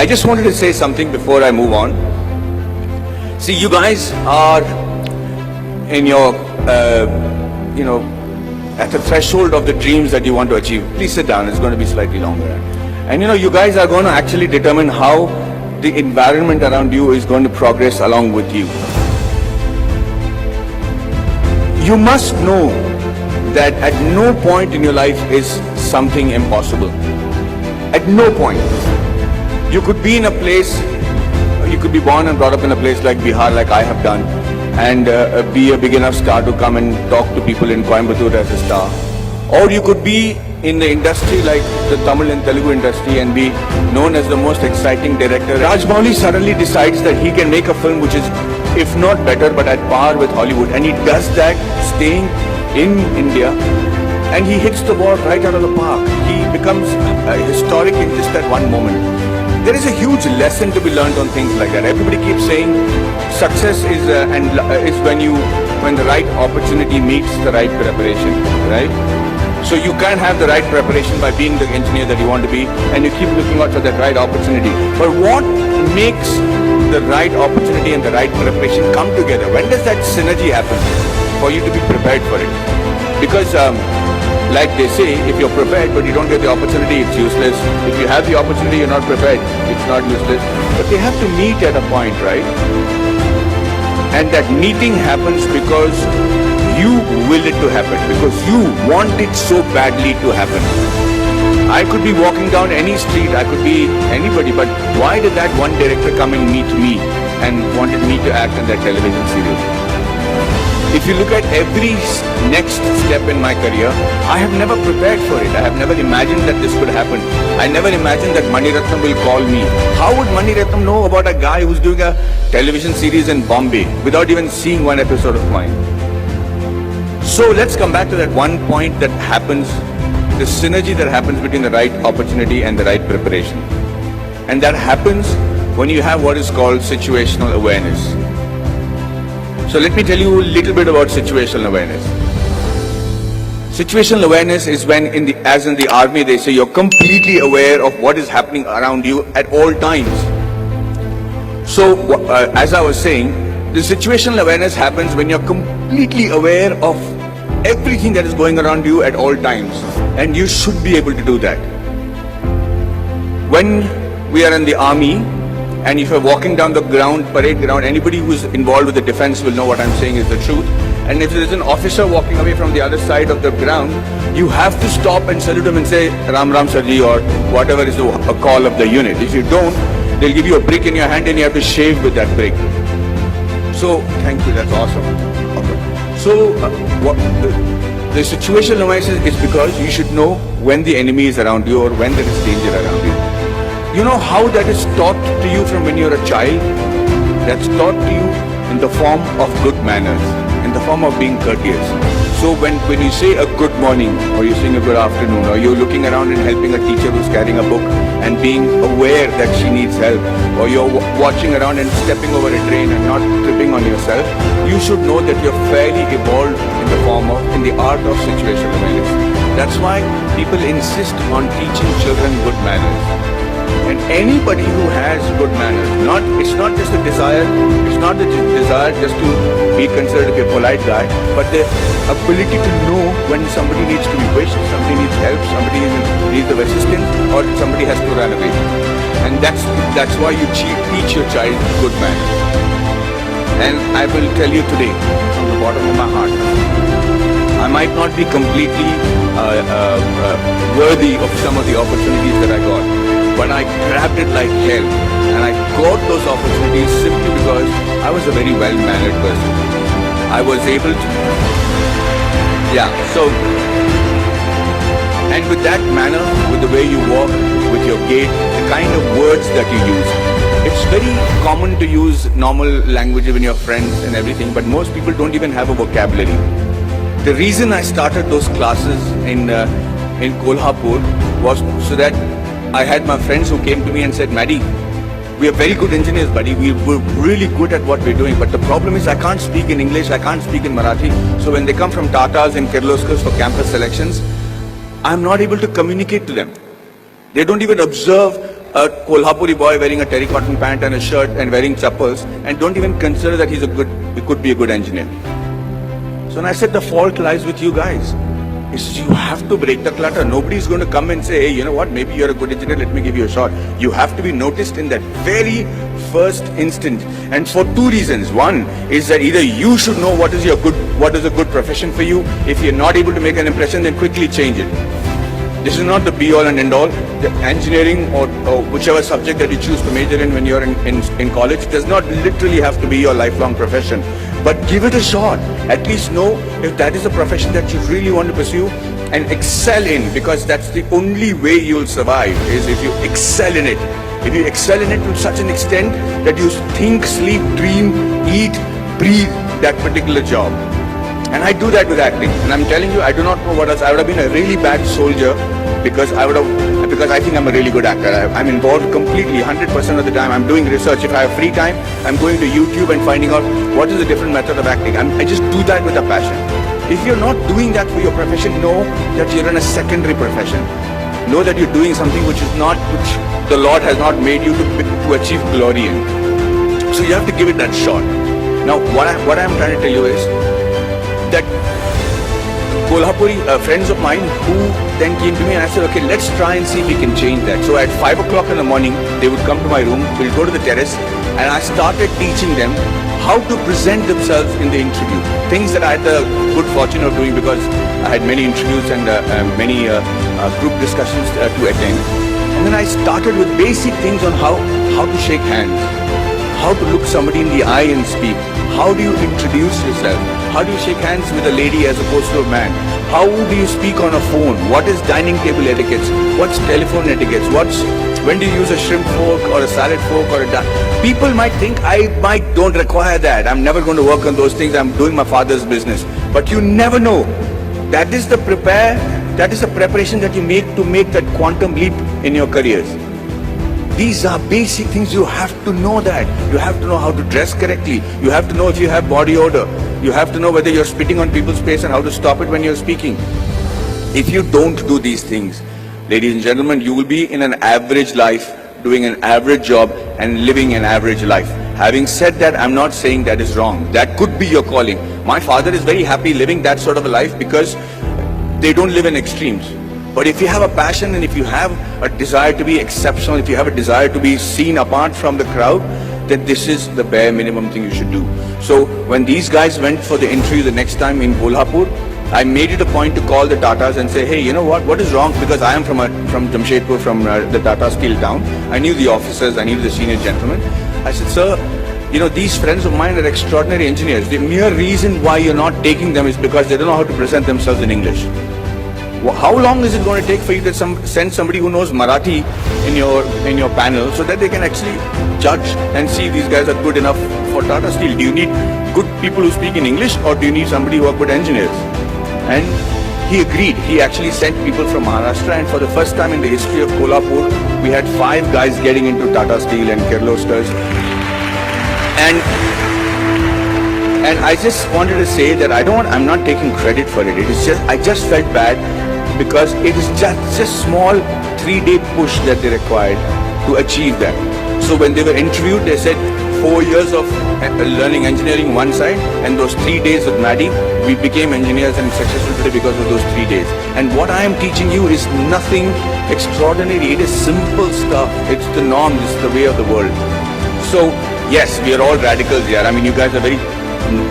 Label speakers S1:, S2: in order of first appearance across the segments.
S1: I just wanted to say something before I move on. See, you guys are in your, at the threshold of the dreams that you want to achieve. Please sit down, it's going to be slightly longer. And you guys are going to actually determine how the environment around you is going to progress along with you. You must know that at no point in your life is something impossible. At no point. You could be in a place, you could be born and brought up in a place like Bihar, like I have done, and be a big enough star to come and talk to people in Coimbatore as a star. Or you could be in the industry like the Tamil and Telugu industry and be known as the most exciting director. Rajamouli suddenly decides that he can make a film which is, if not better, but at par with Hollywood. And he does that staying in India, and he hits the ball right out of the park. He becomes historic in just that one moment. There is a huge lesson to be learned on things like that. Everybody keeps saying success is when the right opportunity meets the right preparation, right? So you can't have the right preparation by being the engineer that you want to be, and you keep looking out for that right opportunity. But what makes the right opportunity and the right preparation come together? When does that synergy happen for you to be prepared for it? Because like they say, if you're prepared but you don't get the opportunity, it's useless. If you have the opportunity, you're not prepared, it's not useless. But they have to meet at a point, right? And that meeting happens because you will it to happen, because you want it so badly to happen. I could be walking down any street, I could be anybody, but why did that one director come and meet me and wanted me to act in that television serial? If you look at every next step in my career, I have never prepared for it. I have never imagined that this could happen. I never imagined that Mani Ratnam will call me. How would Mani Ratnam know about a guy who's doing a television series in Bombay without even seeing one episode of mine? So let's come back to that one point that happens, the synergy that happens between the right opportunity and the right preparation. And that happens when you have what is called situational awareness. So let me tell you a little bit about situational awareness. Situational awareness is when, as in the army, they say you're completely aware of what is happening around you at all times. So as I was saying, the situational awareness happens when you're completely aware of everything that is going around you at all times. And you should be able to do that. When we are in the army, and if you're walking down the ground, parade ground, anybody who's involved with the defense will know what I'm saying is the truth. And if there's an officer walking away from the other side of the ground, you have to stop and salute him and say, Ram Ram Sarji, or whatever is the call of the unit. If you don't, they'll give you a brick in your hand and you have to shave with that brick. So, thank you, that's awesome. Okay. So, the situational awareness is because you should know when the enemy is around you or when there is danger around you. You know how that is taught to you from when you're a child? That's taught to you in the form of good manners, in the form of being courteous. So when you say a good morning, or you're saying a good afternoon, or you're looking around and helping a teacher who's carrying a book and being aware that she needs help, or you're watching around and stepping over a drain and not tripping on yourself, you should know that you're fairly evolved in the art of situational awareness. That's why people insist on teaching children good manners. And anybody who has good manners, it's not just a desire, it's not the desire just to be considered to be a polite guy, but the ability to know when somebody needs to be wished, somebody needs help, somebody needs of assistance, or somebody has to run away. And that's why you teach your child good manners. And I will tell you today, from the bottom of my heart, I might not be completely worthy of some of the opportunities that I got. But I grabbed it like hell, and I got those opportunities simply because I was a very well-mannered person. I was able to, and with that manner, with the way you walk, with your gait, the kind of words that you use, it's very common to use normal language when you're friends and everything, but most people don't even have a vocabulary. The reason I started those classes in Kolhapur was so that I had my friends who came to me and said, Maddie, we are very good engineers, buddy. We're really good at what we're doing. But the problem is I can't speak in English, I can't speak in Marathi. So when they come from Tatas and Kirloskars for campus selections, I'm not able to communicate to them. They don't even observe a Kolhapuri boy wearing a terracotta pant and a shirt and wearing chappals, and don't even consider that he could be a good engineer. So when I said the fault lies with you guys, is you have to break the clutter. Nobody's going to come and say, hey, you know what, maybe you're a good engineer, let me give you a shot. You have to be noticed in that very first instant. And for two reasons. One is that either you should know what is a good profession for you. If you're not able to make an impression, then quickly change it. This is not the be all and end all. The engineering or whichever subject that you choose to major in when you're in college does not literally have to be your lifelong profession. But give it a shot. At least know if that is a profession that you really want to pursue and excel in, because that's the only way you'll survive, is if you excel in it. If you excel in it to such an extent that you think, sleep, dream, eat, breathe that particular job. And I do that with acting. And I'm telling you, I do not know what else. I would have been a really bad soldier because I think I'm a really good actor. I'm involved completely, 100% of the time. I'm doing research. If I have free time, I'm going to YouTube and finding out what is a different method of acting. I just do that with a passion. If you're not doing that for your profession, know that you're in a secondary profession. Know that you're doing something which the Lord has not made you to achieve glory in. So you have to give it that shot. Now, what I'm trying to tell you is that Kolhapuri friends of mine who then came to me and I said, okay, let's try and see if we can change that. So at 5 o'clock in the morning, they would come to my room, we'll go to the terrace, and I started teaching them how to present themselves in the interview. Things that I had the good fortune of doing because I had many interviews and many group discussions to attend. And then I started with basic things on how to shake hands, how to look somebody in the eye and speak. How do you introduce yourself? How do you shake hands with a lady as opposed to a man? How do you speak on a phone? What is dining table etiquettes? What's telephone etiquettes? When do you use a shrimp fork or a salad fork or a people might think I don't require that. I'm never going to work on those things. I'm doing my father's business. But you never know. That is the preparation that you make to make that quantum leap in your careers. These are basic things. You have to know that. You have to know how to dress correctly. You have to know if you have body odor. You have to know whether you're spitting on people's face and how to stop it when you're speaking. If you don't do these things, ladies and gentlemen, you will be in an average life, doing an average job and living an average life. Having said that, I'm not saying that is wrong. That could be your calling. My father is very happy living that sort of a life because they don't live in extremes. But if you have a passion and if you have a desire to be exceptional, if you have a desire to be seen apart from the crowd, then this is the bare minimum thing you should do. So when these guys went for the interview the next time in Kolhapur, I made it a point to call the Tatas and say, hey, you know what is wrong? Because I am from Jamshedpur, from the Tata Steel town. I knew the officers, I knew the senior gentlemen. I said, sir, you know, these friends of mine are extraordinary engineers. The mere reason why you're not taking them is because they don't know how to present themselves in English. How long is it going to take for you to send somebody who knows Marathi in your panel so that they can actually judge and see if these guys are good enough for Tata Steel? Do you need good people who speak in English or do you need somebody who are good engineers? And he agreed. He actually sent people from Maharashtra, and for the first time in the history of Kolhapur, we had 5 guys getting into Tata Steel and Kirlosters. And I just wanted to say that I'm not taking credit for it. I just felt bad because it is just a small 3-day push that they required to achieve that. So when they were interviewed, they said 4 years of learning engineering one side and those 3 days with Maddie, we became engineers and successful today because of those 3 days. And what I am teaching you is nothing extraordinary. It is simple stuff. It's the norm. It's the way of the world. So yes, we are all radicals here. I mean, you guys are very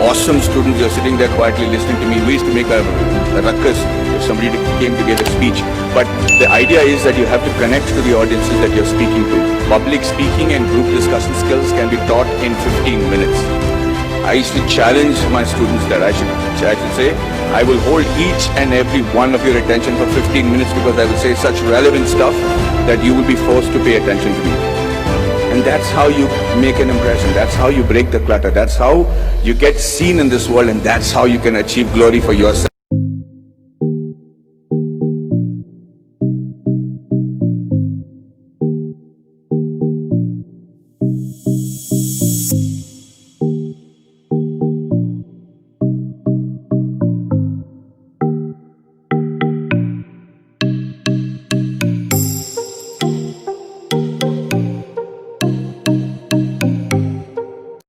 S1: awesome students. You're sitting there quietly listening to me. We used to make a ruckus if somebody came to give a speech. But the idea is that you have to connect to the audiences that you're speaking to. Public speaking and group discussion skills can be taught in 15 minutes. I used to challenge my students that I should say, I will hold each and every one of your attention for 15 minutes because I will say such relevant stuff that you will be forced to pay attention to me. And that's how you make an impression. That's how you break the clutter. That's how you get seen in this world, and that's how you can achieve glory for yourself.